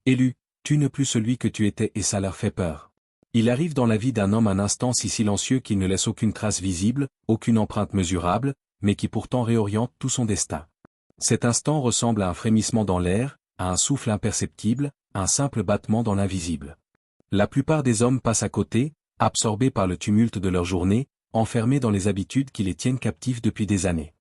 Élu, tu n'es plus celui que tu étais et ça leur fait peur. Il arrive dans la vie d'un homme un instant si silencieux qu'il ne laisse aucune trace visible, aucune empreinte mesurable, mais qui pourtant réoriente tout son destin. Cet instant ressemble à un frémissement dans l'air, à un souffle imperceptible, à un simple battement dans l'invisible. La plupart des hommes passent à côté, absorbés par le tumulte de leur journée, enfermés dans les habitudes qui les tiennent captifs depuis des années.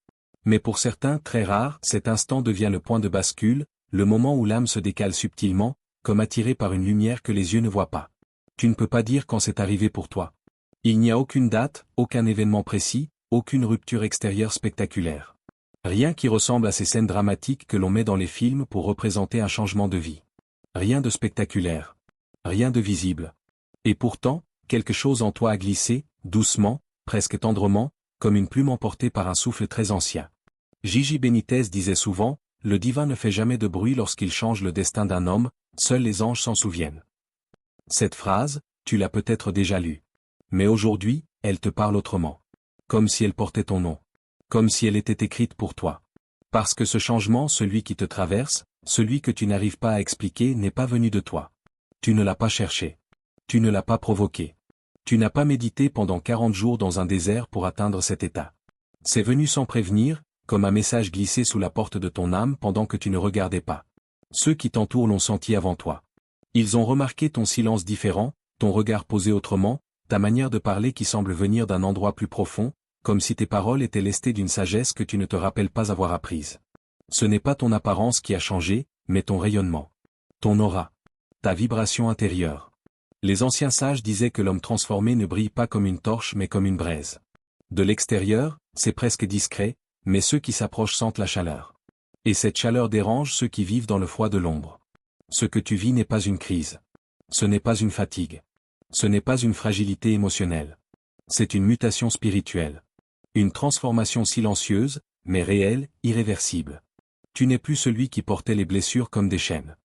Mais pour certains, très rares, cet instant devient le point de bascule, le moment où l'âme se décale subtilement, comme attirée par une lumière que les yeux ne voient pas. Tu ne peux pas dire quand c'est arrivé pour toi. Il n'y a aucune date, aucun événement précis, aucune rupture extérieure spectaculaire. Rien qui ressemble à ces scènes dramatiques que l'on met dans les films pour représenter un changement de vie. Rien de spectaculaire. Rien de visible. Et pourtant, quelque chose en toi a glissé, doucement, presque tendrement, comme une plume emportée par un souffle très ancien. Gigi Benitez disait souvent, « Le divin ne fait jamais de bruit lorsqu'il change le destin d'un homme, seuls les anges s'en souviennent. » Cette phrase, tu l'as peut-être déjà lue. Mais aujourd'hui, elle te parle autrement. Comme si elle portait ton nom. Comme si elle était écrite pour toi. Parce que ce changement, celui qui te traverse, celui que tu n'arrives pas à expliquer, n'est pas venu de toi. Tu ne l'as pas cherché. Tu ne l'as pas provoqué. Tu n'as pas médité pendant 40 jours dans un désert pour atteindre cet état. C'est venu sans prévenir, comme un message glissé sous la porte de ton âme pendant que tu ne regardais pas. Ceux qui t'entourent l'ont senti avant toi. Ils ont remarqué ton silence différent, ton regard posé autrement, ta manière de parler qui semble venir d'un endroit plus profond, comme si tes paroles étaient lestées d'une sagesse que tu ne te rappelles pas avoir apprise. Ce n'est pas ton apparence qui a changé, mais ton rayonnement. Ton aura. Ta vibration intérieure. Les anciens sages disaient que l'homme transformé ne brille pas comme une torche mais comme une braise. De l'extérieur, c'est presque discret, mais ceux qui s'approchent sentent la chaleur. Et cette chaleur dérange ceux qui vivent dans le froid de l'ombre. Ce que tu vis n'est pas une crise. Ce n'est pas une fatigue. Ce n'est pas une fragilité émotionnelle. C'est une mutation spirituelle. Une transformation silencieuse, mais réelle, irréversible. Tu n'es plus celui qui portait les blessures comme des chaînes.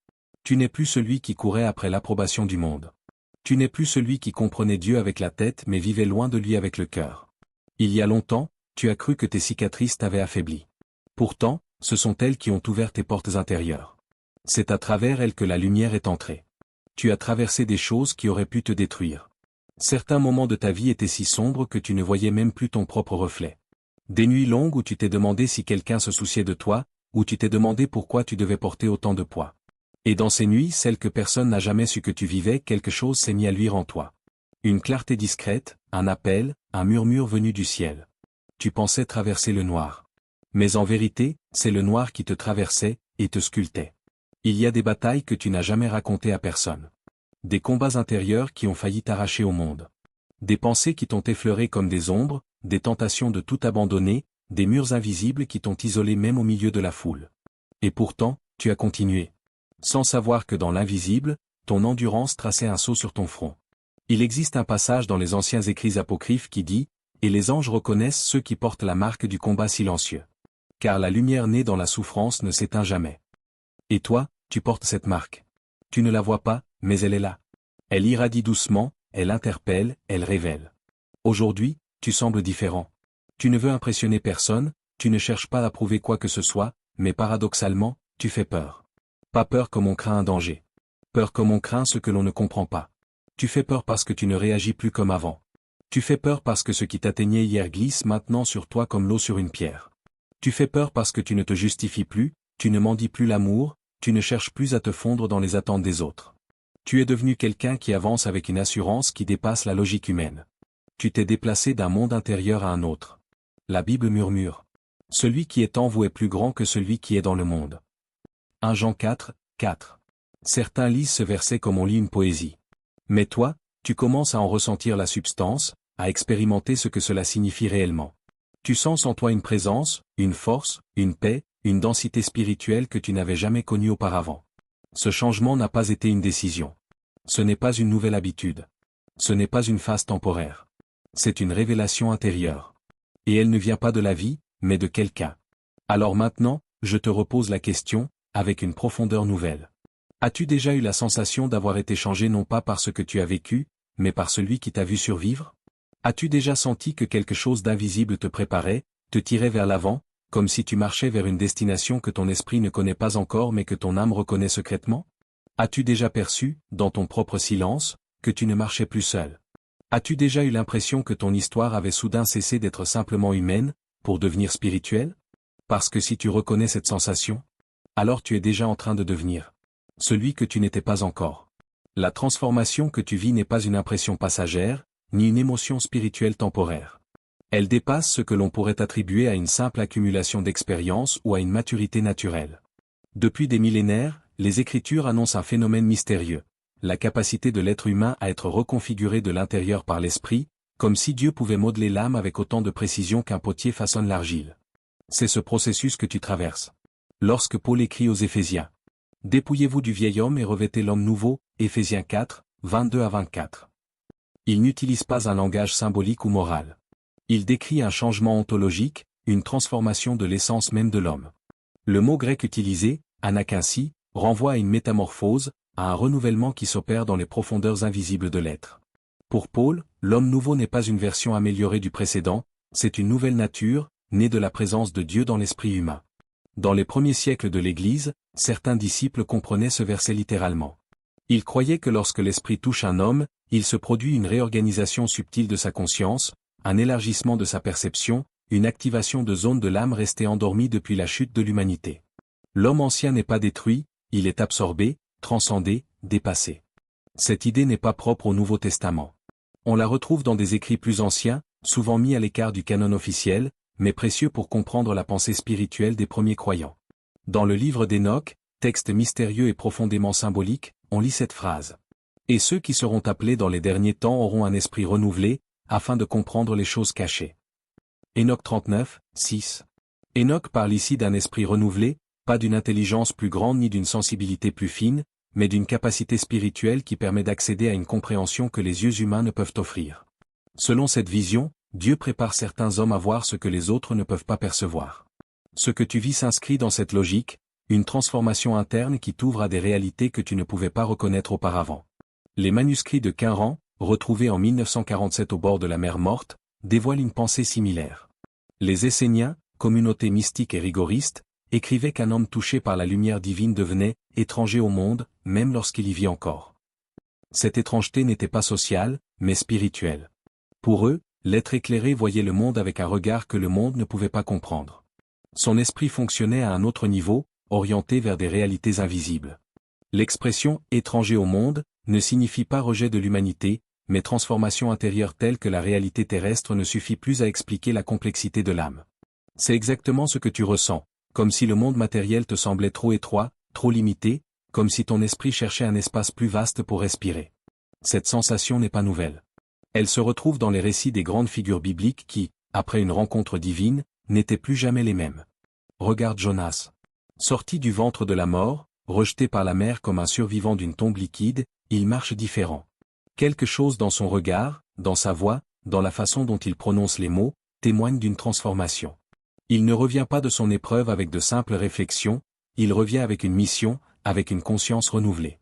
Tu n'es plus celui qui courait après l'approbation du monde. Tu n'es plus celui qui comprenait Dieu avec la tête mais vivait loin de lui avec le cœur. Il y a longtemps, tu as cru que tes cicatrices t'avaient affaibli. Pourtant, ce sont elles qui ont ouvert tes portes intérieures. C'est à travers elles que la lumière est entrée. Tu as traversé des choses qui auraient pu te détruire. Certains moments de ta vie étaient si sombres que tu ne voyais même plus ton propre reflet. Des nuits longues où tu t'es demandé si quelqu'un se souciait de toi, où tu t'es demandé pourquoi tu devais porter autant de poids. Et dans ces nuits, celles que personne n'a jamais su que tu vivais, quelque chose s'est mis à luire en toi. Une clarté discrète, un appel, un murmure venu du ciel. Tu pensais traverser le noir. Mais en vérité, c'est le noir qui te traversait, et te sculptait. Il y a des batailles que tu n'as jamais racontées à personne. Des combats intérieurs qui ont failli t'arracher au monde. Des pensées qui t'ont effleuré comme des ombres, des tentations de tout abandonner, des murs invisibles qui t'ont isolé même au milieu de la foule. Et pourtant, tu as continué. Sans savoir que dans l'invisible, ton endurance traçait un sceau sur ton front. Il existe un passage dans les anciens écrits apocryphes qui dit « Et les anges reconnaissent ceux qui portent la marque du combat silencieux. Car la lumière née dans la souffrance ne s'éteint jamais. » Et toi, tu portes cette marque. Tu ne la vois pas, mais elle est là. Elle irradie doucement, elle interpelle, elle révèle. Aujourd'hui, tu sembles différent. Tu ne veux impressionner personne, tu ne cherches pas à prouver quoi que ce soit, mais paradoxalement, tu fais peur. Pas peur comme on craint un danger. Peur comme on craint ce que l'on ne comprend pas. Tu fais peur parce que tu ne réagis plus comme avant. Tu fais peur parce que ce qui t'atteignait hier glisse maintenant sur toi comme l'eau sur une pierre. Tu fais peur parce que tu ne te justifies plus, tu ne mendis plus l'amour, tu ne cherches plus à te fondre dans les attentes des autres. Tu es devenu quelqu'un qui avance avec une assurance qui dépasse la logique humaine. Tu t'es déplacé d'un monde intérieur à un autre. La Bible murmure. Celui qui est en vous est plus grand que celui qui est dans le monde. 1 Jean 4, 4. Certains lisent ce verset comme on lit une poésie. Mais toi, tu commences à en ressentir la substance, à expérimenter ce que cela signifie réellement. Tu sens en toi une présence, une force, une paix, une densité spirituelle que tu n'avais jamais connue auparavant. Ce changement n'a pas été une décision. Ce n'est pas une nouvelle habitude. Ce n'est pas une phase temporaire. C'est une révélation intérieure. Et elle ne vient pas de la vie, mais de quelqu'un. Alors maintenant, je te repose la question, avec une profondeur nouvelle. As-tu déjà eu la sensation d'avoir été changé non pas par ce que tu as vécu, mais par celui qui t'a vu survivre? As-tu déjà senti que quelque chose d'invisible te préparait, te tirait vers l'avant, comme si tu marchais vers une destination que ton esprit ne connaît pas encore mais que ton âme reconnaît secrètement? As-tu déjà perçu, dans ton propre silence, que tu ne marchais plus seul? As-tu déjà eu l'impression que ton histoire avait soudain cessé d'être simplement humaine, pour devenir spirituelle? Parce que si tu reconnais cette sensation, alors tu es déjà en train de devenir celui que tu n'étais pas encore. La transformation que tu vis n'est pas une impression passagère, ni une émotion spirituelle temporaire. Elle dépasse ce que l'on pourrait attribuer à une simple accumulation d'expérience ou à une maturité naturelle. Depuis des millénaires, les Écritures annoncent un phénomène mystérieux, la capacité de l'être humain à être reconfiguré de l'intérieur par l'esprit, comme si Dieu pouvait modeler l'âme avec autant de précision qu'un potier façonne l'argile. C'est ce processus que tu traverses. Lorsque Paul écrit aux Éphésiens, « Dépouillez-vous du vieil homme et revêtez l'homme nouveau » Éphésiens 4, 22 à 24. Il n'utilise pas un langage symbolique ou moral. Il décrit un changement ontologique, une transformation de l'essence même de l'homme. Le mot grec utilisé, anakynsi, renvoie à une métamorphose, à un renouvellement qui s'opère dans les profondeurs invisibles de l'être. Pour Paul, l'homme nouveau n'est pas une version améliorée du précédent, c'est une nouvelle nature, née de la présence de Dieu dans l'esprit humain. Dans les premiers siècles de l'Église, certains disciples comprenaient ce verset littéralement. Ils croyaient que lorsque l'esprit touche un homme, il se produit une réorganisation subtile de sa conscience, un élargissement de sa perception, une activation de zones de l'âme restées endormies depuis la chute de l'humanité. L'homme ancien n'est pas détruit, il est absorbé, transcendé, dépassé. Cette idée n'est pas propre au Nouveau Testament. On la retrouve dans des écrits plus anciens, souvent mis à l'écart du canon officiel, mais précieux pour comprendre la pensée spirituelle des premiers croyants. Dans le livre d'Enoch, texte mystérieux et profondément symbolique, on lit cette phrase. « Et ceux qui seront appelés dans les derniers temps auront un esprit renouvelé, afin de comprendre les choses cachées. » Enoch 39, 6. Enoch parle ici d'un esprit renouvelé, pas d'une intelligence plus grande ni d'une sensibilité plus fine, mais d'une capacité spirituelle qui permet d'accéder à une compréhension que les yeux humains ne peuvent offrir. Selon cette vision, Dieu prépare certains hommes à voir ce que les autres ne peuvent pas percevoir. Ce que tu vis s'inscrit dans cette logique, une transformation interne qui t'ouvre à des réalités que tu ne pouvais pas reconnaître auparavant. Les manuscrits de Qumran, retrouvés en 1947 au bord de la mer Morte, dévoilent une pensée similaire. Les Esséniens, communauté mystique et rigoriste, écrivaient qu'un homme touché par la lumière divine devenait étranger au monde, même lorsqu'il y vit encore. Cette étrangeté n'était pas sociale, mais spirituelle. Pour eux, l'être éclairé voyait le monde avec un regard que le monde ne pouvait pas comprendre. Son esprit fonctionnait à un autre niveau, orienté vers des réalités invisibles. L'expression « étranger au monde » ne signifie pas rejet de l'humanité, mais transformation intérieure telle que la réalité terrestre ne suffit plus à expliquer la complexité de l'âme. C'est exactement ce que tu ressens, comme si le monde matériel te semblait trop étroit, trop limité, comme si ton esprit cherchait un espace plus vaste pour respirer. Cette sensation n'est pas nouvelle. Elle se retrouve dans les récits des grandes figures bibliques qui, après une rencontre divine, n'étaient plus jamais les mêmes. Regarde Jonas. Sorti du ventre de la mort, rejeté par la mer comme un survivant d'une tombe liquide, il marche différent. Quelque chose dans son regard, dans sa voix, dans la façon dont il prononce les mots, témoigne d'une transformation. Il ne revient pas de son épreuve avec de simples réflexions, il revient avec une mission, avec une conscience renouvelée.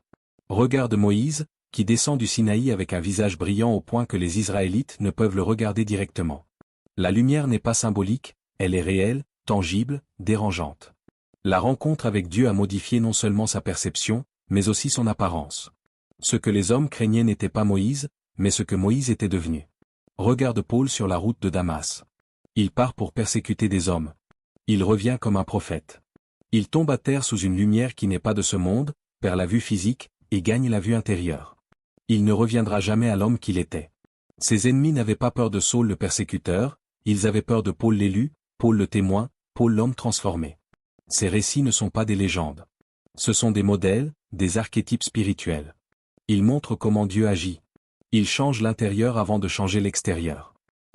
Regarde Moïse, qui descend du Sinaï avec un visage brillant au point que les Israélites ne peuvent le regarder directement. La lumière n'est pas symbolique, elle est réelle, tangible, dérangeante. La rencontre avec Dieu a modifié non seulement sa perception, mais aussi son apparence. Ce que les hommes craignaient n'était pas Moïse, mais ce que Moïse était devenu. Regarde Paul sur la route de Damas. Il part pour persécuter des hommes. Il revient comme un prophète. Il tombe à terre sous une lumière qui n'est pas de ce monde, perd la vue physique, et gagne la vue intérieure. Il ne reviendra jamais à l'homme qu'il était. Ses ennemis n'avaient pas peur de Saul le persécuteur, ils avaient peur de Paul l'élu, Paul le témoin, Paul l'homme transformé. Ces récits ne sont pas des légendes. Ce sont des modèles, des archétypes spirituels. Ils montrent comment Dieu agit. Il change l'intérieur avant de changer l'extérieur.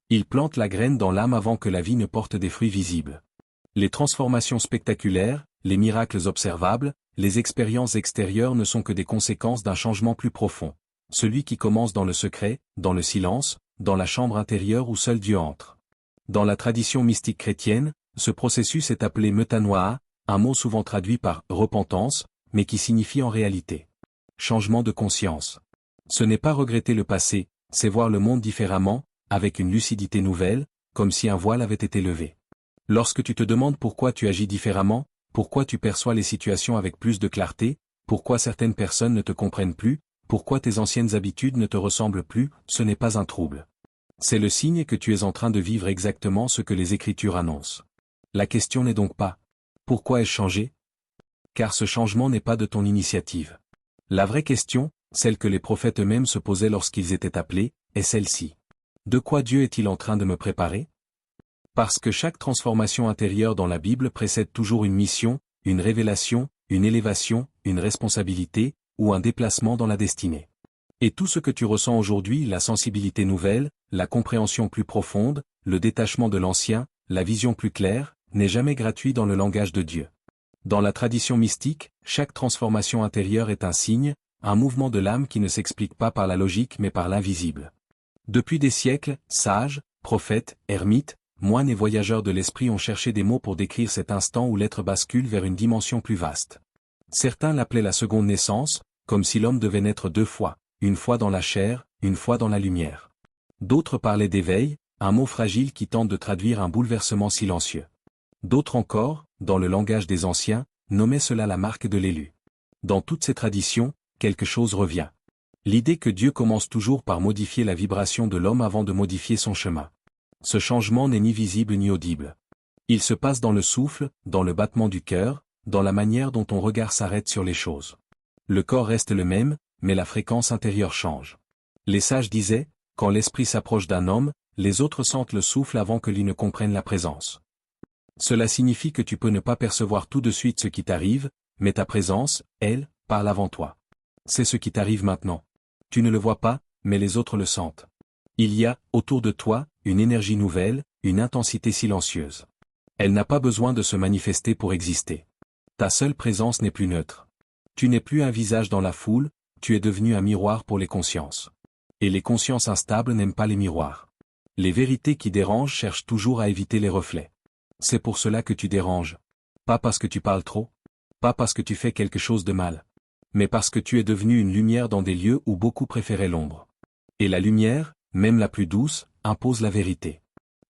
Il plante la graine dans l'âme avant que la vie ne porte des fruits visibles. Les transformations spectaculaires, les miracles observables, les expériences extérieures ne sont que des conséquences d'un changement plus profond. Celui qui commence dans le secret, dans le silence, dans la chambre intérieure où seul Dieu entre. Dans la tradition mystique chrétienne, ce processus est appelé metanoia, un mot souvent traduit par « repentance », mais qui signifie en réalité changement de conscience. Ce n'est pas regretter le passé, c'est voir le monde différemment, avec une lucidité nouvelle, comme si un voile avait été levé. Lorsque tu te demandes pourquoi tu agis différemment, pourquoi tu perçois les situations avec plus de clarté, Pourquoi certaines personnes ne te comprennent plus, pourquoi tes anciennes habitudes ne te ressemblent plus, ce n'est pas un trouble. C'est le signe que tu es en train de vivre exactement ce que les Écritures annoncent. La question n'est donc pas « Pourquoi ai-je changé ?» Car ce changement n'est pas de ton initiative. La vraie question, celle que les prophètes eux-mêmes se posaient lorsqu'ils étaient appelés, est celle-ci. De quoi Dieu est-il en train de me préparer? Parce que chaque transformation intérieure dans la Bible précède toujours une mission, une révélation, une élévation, une responsabilité, ou un déplacement dans la destinée. Et tout ce que tu ressens aujourd'hui, la sensibilité nouvelle, la compréhension plus profonde, le détachement de l'ancien, la vision plus claire, n'est jamais gratuit dans le langage de Dieu. Dans la tradition mystique, chaque transformation intérieure est un signe, un mouvement de l'âme qui ne s'explique pas par la logique mais par l'invisible. Depuis des siècles, sages, prophètes, ermites, moines et voyageurs de l'esprit ont cherché des mots pour décrire cet instant où l'être bascule vers une dimension plus vaste. Certains l'appelaient la seconde naissance, comme si l'homme devait naître deux fois, une fois dans la chair, une fois dans la lumière. D'autres parlaient d'éveil, un mot fragile qui tente de traduire un bouleversement silencieux. D'autres encore, dans le langage des anciens, nommaient cela la marque de l'élu. Dans toutes ces traditions, quelque chose revient. L'idée que Dieu commence toujours par modifier la vibration de l'homme avant de modifier son chemin. Ce changement n'est ni visible ni audible. Il se passe dans le souffle, dans le battement du cœur, dans la manière dont ton regard s'arrête sur les choses. Le corps reste le même, mais la fréquence intérieure change. Les sages disaient, quand l'esprit s'approche d'un homme, les autres sentent le souffle avant que lui ne comprenne la présence. Cela signifie que tu peux ne pas percevoir tout de suite ce qui t'arrive, mais ta présence, elle, parle avant toi. C'est ce qui t'arrive maintenant. Tu ne le vois pas, mais les autres le sentent. Il y a, autour de toi, une énergie nouvelle, une intensité silencieuse. Elle n'a pas besoin de se manifester pour exister. Ta seule présence n'est plus neutre. Tu n'es plus un visage dans la foule, tu es devenu un miroir pour les consciences. Et les consciences instables n'aiment pas les miroirs. Les vérités qui dérangent cherchent toujours à éviter les reflets. C'est pour cela que tu déranges. Pas parce que tu parles trop. Pas parce que tu fais quelque chose de mal. Mais parce que tu es devenu une lumière dans des lieux où beaucoup préféraient l'ombre. Et la lumière, même la plus douce, impose la vérité.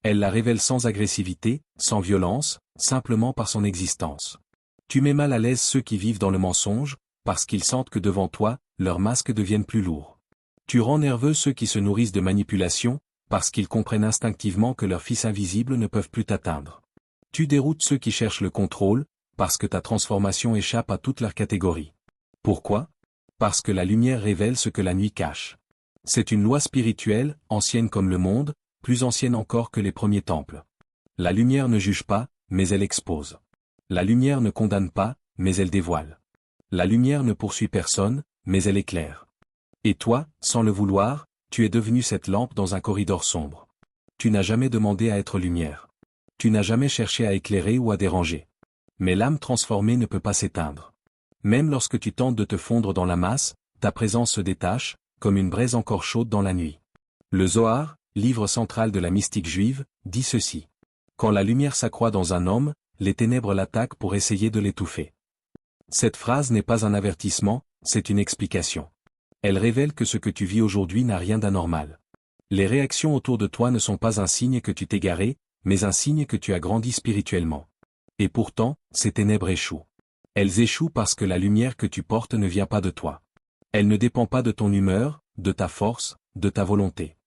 Elle la révèle sans agressivité, sans violence, simplement par son existence. Tu mets mal à l'aise ceux qui vivent dans le mensonge, parce qu'ils sentent que devant toi, leurs masques deviennent plus lourds. Tu rends nerveux ceux qui se nourrissent de manipulation, parce qu'ils comprennent instinctivement que leurs fils invisibles ne peuvent plus t'atteindre. Tu déroutes ceux qui cherchent le contrôle, parce que ta transformation échappe à toutes leurs catégories. Pourquoi? Parce que la lumière révèle ce que la nuit cache. C'est une loi spirituelle, ancienne comme le monde, plus ancienne encore que les premiers temples. La lumière ne juge pas, mais elle expose. La lumière ne condamne pas, mais elle dévoile. La lumière ne poursuit personne, mais elle éclaire. Et toi, sans le vouloir, tu es devenu cette lampe dans un corridor sombre. Tu n'as jamais demandé à être lumière. Tu n'as jamais cherché à éclairer ou à déranger. Mais l'âme transformée ne peut pas s'éteindre. Même lorsque tu tentes de te fondre dans la masse, ta présence se détache, comme une braise encore chaude dans la nuit. Le Zohar, livre central de la mystique juive, dit ceci. Quand la lumière s'accroît dans un homme, les ténèbres l'attaquent pour essayer de l'étouffer. Cette phrase n'est pas un avertissement, c'est une explication. Elle révèle que ce que tu vis aujourd'hui n'a rien d'anormal. Les réactions autour de toi ne sont pas un signe que tu t'es garé, mais un signe que tu as grandi spirituellement. Et pourtant, ces ténèbres échouent. Elles échouent parce que la lumière que tu portes ne vient pas de toi. Elle ne dépend pas de ton humeur, de ta force, de ta volonté.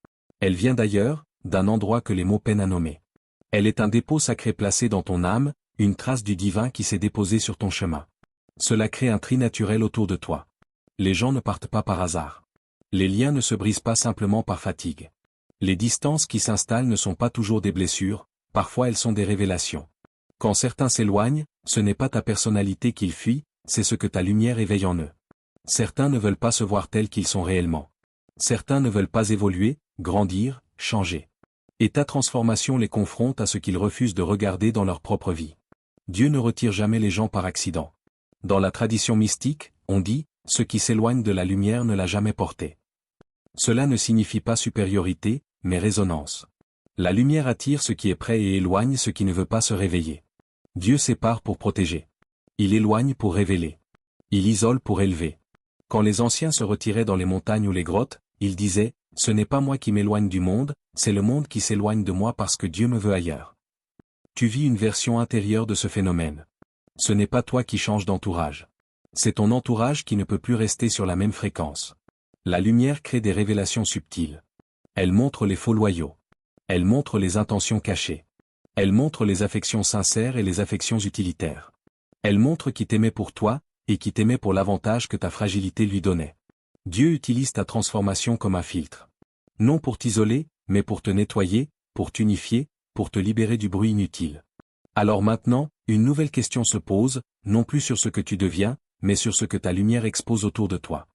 Elle vient d'ailleurs, d'un endroit que les mots peinent à nommer. Elle est un dépôt sacré placé dans ton âme, une trace du divin qui s'est déposée sur ton chemin. Cela crée un tri naturel autour de toi. Les gens ne partent pas par hasard. Les liens ne se brisent pas simplement par fatigue. Les distances qui s'installent ne sont pas toujours des blessures, parfois elles sont des révélations. Quand certains s'éloignent, ce n'est pas ta personnalité qu'ils fuient, c'est ce que ta lumière éveille en eux. Certains ne veulent pas se voir tels qu'ils sont réellement. Certains ne veulent pas évoluer, grandir, changer. Et ta transformation les confronte à ce qu'ils refusent de regarder dans leur propre vie. Dieu ne retire jamais les gens par accident. Dans la tradition mystique, on dit, ce qui s'éloigne de la lumière ne l'a jamais porté. Cela ne signifie pas supériorité, mais résonance. La lumière attire ce qui est prêt et éloigne ce qui ne veut pas se réveiller. Dieu sépare pour protéger. Il éloigne pour révéler. Il isole pour élever. Quand les anciens se retiraient dans les montagnes ou les grottes, ils disaient, « Ce n'est pas moi qui m'éloigne du monde, c'est le monde qui s'éloigne de moi parce que Dieu me veut ailleurs. » Tu vis une version intérieure de ce phénomène. Ce n'est pas toi qui changes d'entourage. C'est ton entourage qui ne peut plus rester sur la même fréquence. La lumière crée des révélations subtiles. Elle montre les faux loyaux. Elle montre les intentions cachées. Elle montre les affections sincères et les affections utilitaires. Elle montre qui t'aimait pour toi, et qui t'aimait pour l'avantage que ta fragilité lui donnait. Dieu utilise ta transformation comme un filtre. Non pour t'isoler, mais pour te nettoyer, pour t'unifier, pour te libérer du bruit inutile. Alors maintenant, une nouvelle question se pose, non plus sur ce que tu deviens, mais sur ce que ta lumière expose autour de toi.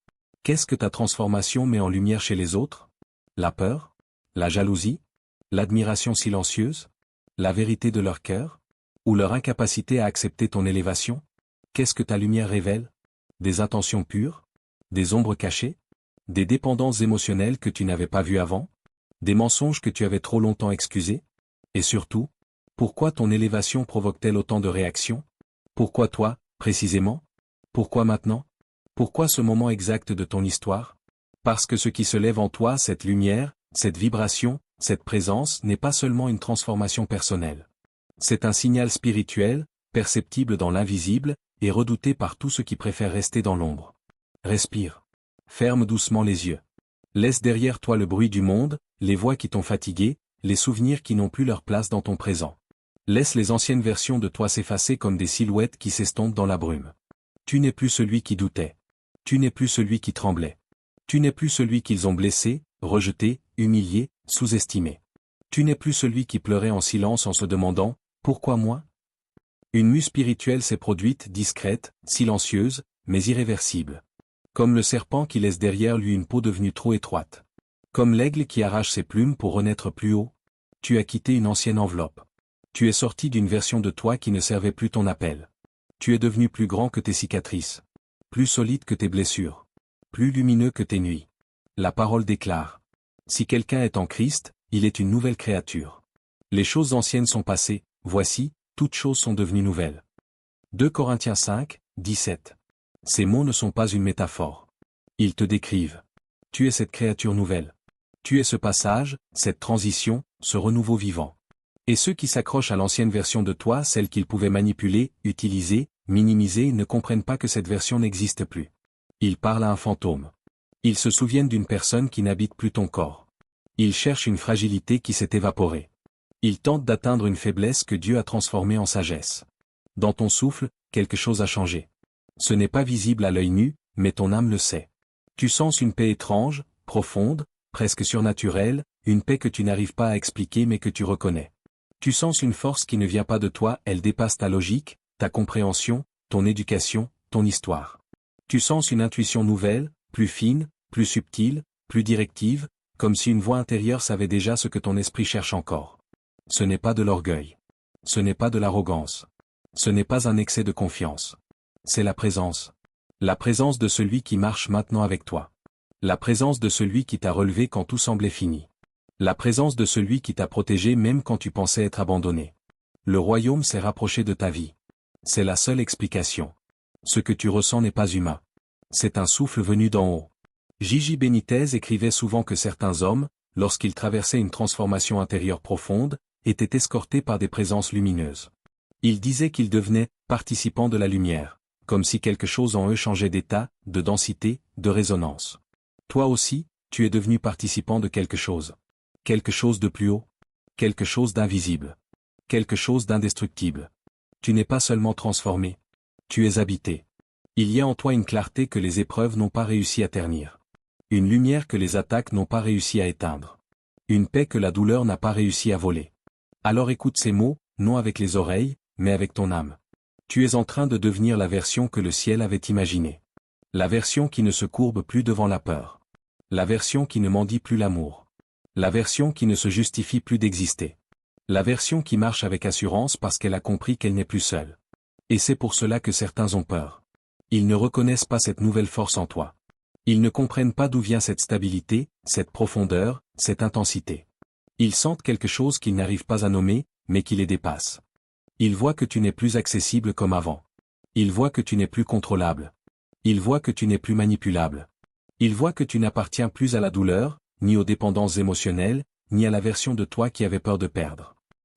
Qu'est-ce que ta transformation met en lumière chez les autres? La peur? La jalousie? L'admiration silencieuse? La vérité de leur cœur? Ou leur incapacité à accepter ton élévation? Qu'est-ce que ta lumière révèle? Des intentions pures? Des ombres cachées? Des dépendances émotionnelles que tu n'avais pas vues avant? Des mensonges que tu avais trop longtemps excusés? Et surtout, pourquoi ton élévation provoque-t-elle autant de réactions? Pourquoi toi, précisément? Pourquoi maintenant? Pourquoi ce moment exact de ton histoire? Parce que ce qui se lève en toi, cette lumière, cette vibration, cette présence n'est pas seulement une transformation personnelle. C'est un signal spirituel, perceptible dans l'invisible, et redouté par tous ceux qui préfèrent rester dans l'ombre. Respire. Ferme doucement les yeux. Laisse derrière toi le bruit du monde, les voix qui t'ont fatigué, les souvenirs qui n'ont plus leur place dans ton présent. Laisse les anciennes versions de toi s'effacer comme des silhouettes qui s'estompent dans la brume. Tu n'es plus celui qui doutait. Tu n'es plus celui qui tremblait. Tu n'es plus celui qu'ils ont blessé, rejeté, humilié, sous-estimé. Tu n'es plus celui qui pleurait en silence en se demandant « Pourquoi moi ?» Une mue spirituelle s'est produite, discrète, silencieuse, mais irréversible. Comme le serpent qui laisse derrière lui une peau devenue trop étroite. Comme l'aigle qui arrache ses plumes pour renaître plus haut. Tu as quitté une ancienne enveloppe. Tu es sorti d'une version de toi qui ne servait plus ton appel. Tu es devenu plus grand que tes cicatrices. Plus solide que tes blessures. Plus lumineux que tes nuits. La parole déclare. Si quelqu'un est en Christ, il est une nouvelle créature. Les choses anciennes sont passées, voici, toutes choses sont devenues nouvelles. 2 Corinthiens 5, 17. Ces mots ne sont pas une métaphore. Ils te décrivent. Tu es cette créature nouvelle. Tu es ce passage, cette transition, ce renouveau vivant. Et ceux qui s'accrochent à l'ancienne version de toi, celle qu'ils pouvaient manipuler, utiliser, minimiser, ne comprennent pas que cette version n'existe plus. Ils parlent à un fantôme. Ils se souviennent d'une personne qui n'habite plus ton corps. Ils cherchent une fragilité qui s'est évaporée. Ils tentent d'atteindre une faiblesse que Dieu a transformée en sagesse. Dans ton souffle, quelque chose a changé. Ce n'est pas visible à l'œil nu, mais ton âme le sait. Tu sens une paix étrange, profonde, presque surnaturelle, une paix que tu n'arrives pas à expliquer mais que tu reconnais. Tu sens une force qui ne vient pas de toi, elle dépasse ta logique, ta compréhension, ton éducation, ton histoire. Tu sens une intuition nouvelle, plus fine, plus subtile, plus directive, comme si une voix intérieure savait déjà ce que ton esprit cherche encore. Ce n'est pas de l'orgueil. Ce n'est pas de l'arrogance. Ce n'est pas un excès de confiance. C'est la présence. La présence de celui qui marche maintenant avec toi. La présence de celui qui t'a relevé quand tout semblait fini. La présence de celui qui t'a protégé même quand tu pensais être abandonné. Le royaume s'est rapproché de ta vie. C'est la seule explication. Ce que tu ressens n'est pas humain. C'est un souffle venu d'en haut. Gigi Benitez écrivait souvent que certains hommes, lorsqu'ils traversaient une transformation intérieure profonde, étaient escortés par des présences lumineuses. Il disait qu'ils devenaient participants de la lumière, comme si quelque chose en eux changeait d'état, de densité, de résonance. Toi aussi, tu es devenu participant de quelque chose. Quelque chose de plus haut. Quelque chose d'invisible. Quelque chose d'indestructible. Tu n'es pas seulement transformé. Tu es habité. Il y a en toi une clarté que les épreuves n'ont pas réussi à ternir. Une lumière que les attaques n'ont pas réussi à éteindre. Une paix que la douleur n'a pas réussi à voler. Alors écoute ces mots, non avec les oreilles, mais avec ton âme. Tu es en train de devenir la version que le ciel avait imaginée. La version qui ne se courbe plus devant la peur. La version qui ne mendie plus l'amour. La version qui ne se justifie plus d'exister. La version qui marche avec assurance parce qu'elle a compris qu'elle n'est plus seule. Et c'est pour cela que certains ont peur. Ils ne reconnaissent pas cette nouvelle force en toi. Ils ne comprennent pas d'où vient cette stabilité, cette profondeur, cette intensité. Ils sentent quelque chose qu'ils n'arrivent pas à nommer, mais qui les dépasse. Ils voient que tu n'es plus accessible comme avant. Ils voient que tu n'es plus contrôlable. Ils voient que tu n'es plus manipulable. Ils voient que tu n'appartiens plus à la douleur, ni aux dépendances émotionnelles, ni à la version de toi qui avait peur de perdre.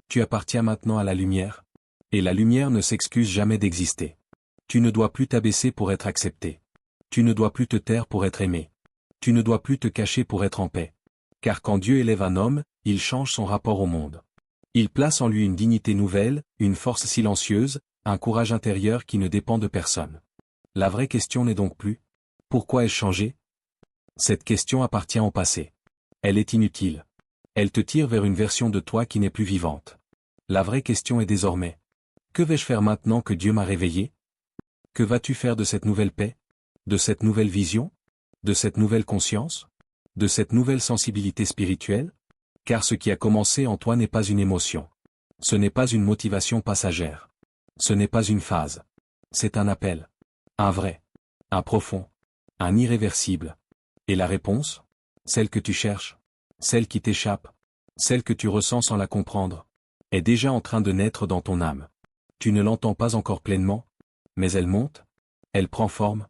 Tu appartiens maintenant à la lumière. Et la lumière ne s'excuse jamais d'exister. Tu ne dois plus t'abaisser pour être accepté. Tu ne dois plus te taire pour être aimé. Tu ne dois plus te cacher pour être en paix. Car quand Dieu élève un homme, il change son rapport au monde. Il place en lui une dignité nouvelle, une force silencieuse, un courage intérieur qui ne dépend de personne. La vraie question n'est donc plus « Pourquoi ai-je changé ?» Cette question appartient au passé. Elle est inutile. Elle te tire vers une version de toi qui n'est plus vivante. La vraie question est désormais « Que vais-je faire maintenant que Dieu m'a réveillé ?» Que vas-tu faire de cette nouvelle paix? De cette nouvelle vision? De cette nouvelle conscience? De cette nouvelle sensibilité spirituelle? Car ce qui a commencé en toi n'est pas une émotion. Ce n'est pas une motivation passagère. Ce n'est pas une phase. C'est un appel. Un vrai. Un profond. Un irréversible. Et la réponse? Celle que tu cherches. Celle qui t'échappe. Celle que tu ressens sans la comprendre. Est déjà en train de naître dans ton âme. Tu ne l'entends pas encore pleinement, mais elle monte. Elle prend forme.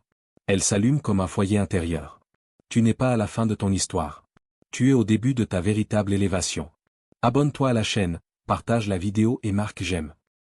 Elle s'allume comme un foyer intérieur. Tu n'es pas à la fin de ton histoire. Tu es au début de ta véritable élévation. Abonne-toi à la chaîne, partage la vidéo et marque j'aime.